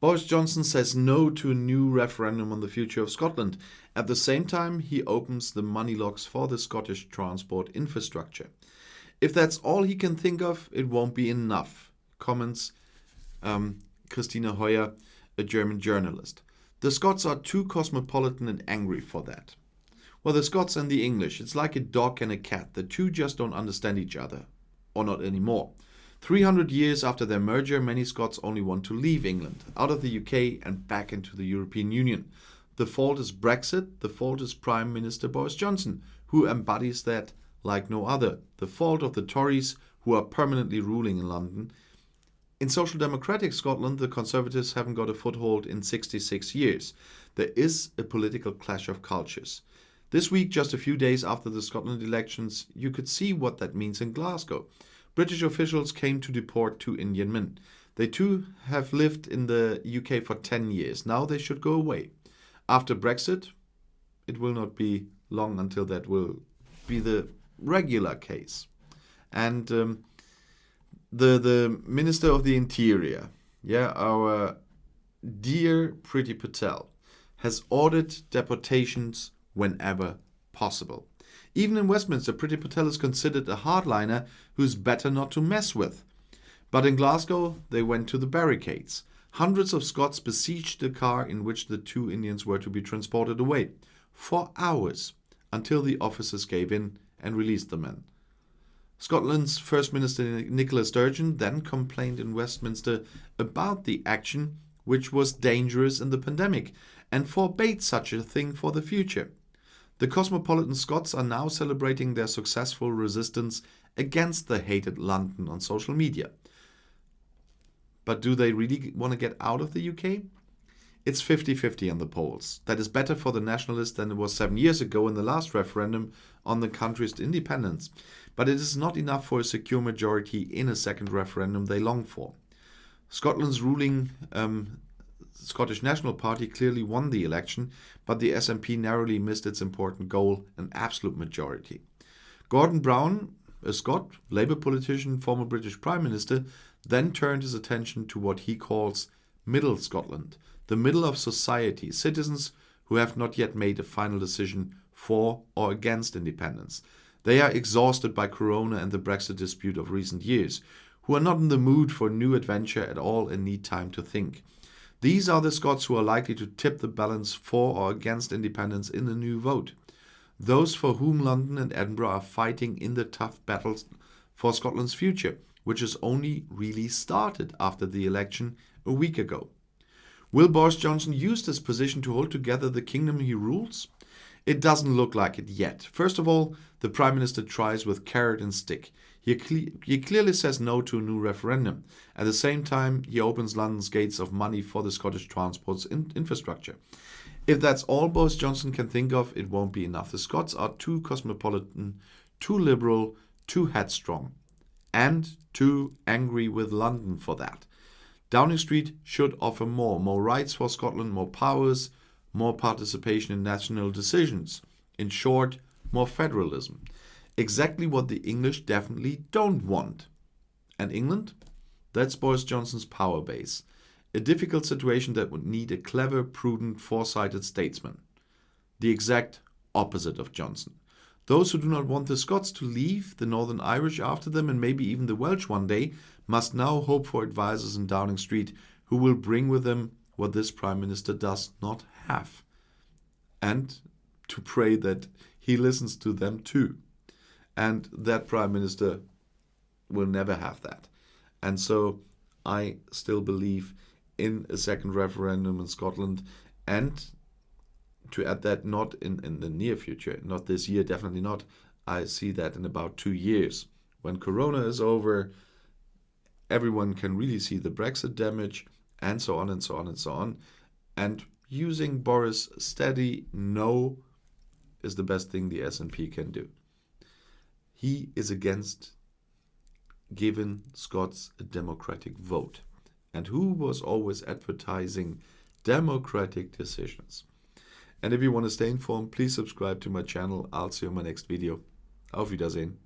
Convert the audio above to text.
Boris Johnson says no to a new referendum on the future of Scotland. At the same time, he opens the money locks for the Scottish transport infrastructure. If that's all he can think of, it won't be enough, comments Christine Heuer, a German journalist. The Scots are too cosmopolitan and angry for that. Well, the Scots and the English, it's like a dog and a cat. The two just don't understand each other. Or not anymore. 300 years after their merger, many Scots only want to leave England, out of the UK and back into the European Union. The fault is Brexit, the fault is Prime Minister Boris Johnson, who embodies that like no other. The fault of the Tories, who are permanently ruling in London. In social democratic Scotland, the Conservatives haven't got a foothold in 66 years. There is a political clash of cultures. This week, just a few days after the Scotland elections, you could see what that means in Glasgow. British officials came to deport 2 Indian men. They too have lived in the UK for 10 years. Now they should go away. After Brexit, it will not be long until that will be the regular case. And the Minister of the Interior, our dear Priti Patel, has ordered deportations whenever possible. Even in Westminster, Priti Patel is considered a hardliner who's better not to mess with. But in Glasgow, they went to the barricades. Hundreds of Scots besieged the car in which the 2 Indians were to be transported away for hours until the officers gave in and released the men. Scotland's First Minister Nicola Sturgeon then complained in Westminster about the action, which was dangerous in the pandemic, and forbade such a thing for the future. The cosmopolitan Scots are now celebrating their successful resistance against the hated London on social media. But do they really want to get out of the UK? It's 50-50 in the polls. That is better for the nationalists than it was 7 years ago in the last referendum on the country's independence. But it is not enough for a secure majority in a second referendum they long for. Scotland's ruling Scottish National Party clearly won the election, but the SNP narrowly missed its important goal, an absolute majority. Gordon Brown, a Scot, Labour politician, former British Prime Minister, then turned his attention to what he calls Middle Scotland, the middle of society, citizens who have not yet made a final decision for or against independence. They are exhausted by Corona and the Brexit dispute of recent years, who are not in the mood for new adventure at all and need time to think. These are the Scots who are likely to tip the balance for or against independence in the new vote. Those for whom London and Edinburgh are fighting in the tough battles for Scotland's future, which has only really started after the election a week ago. Will Boris Johnson use this position to hold together the kingdom he rules? It doesn't look like it yet. First of all, the Prime Minister tries with carrot and stick. He clearly says no to a new referendum. At the same time, he opens London's gates of money for the Scottish transport infrastructure. If that's all Boris Johnson can think of, it won't be enough. The Scots are too cosmopolitan, too liberal, too headstrong, and too angry with London for that. Downing Street should offer more rights for Scotland, more powers, more participation in national decisions. In short, more federalism. Exactly what the English definitely don't want. And England? That's Boris Johnson's power base. A difficult situation that would need a clever, prudent, foresighted statesman. The exact opposite of Johnson. Those who do not want the Scots to leave, the Northern Irish after them, and maybe even the Welsh one day, must now hope for advisors in Downing Street who will bring with them what this Prime Minister does not have. And to pray that he listens to them too. And that Prime Minister will never have that. And so I still believe in a second referendum in Scotland, and to add that, not in the near future, not this year, definitely not. I see that in about 2 years. When Corona is over, everyone can really see the Brexit damage, and so on and so on and so on. And using Boris' steady no is the best thing the SNP can do. He is against giving Scots a democratic vote. And who was always advertising democratic decisions? And if you want to stay informed, please subscribe to my channel. I'll see you in my next video. Auf Wiedersehen.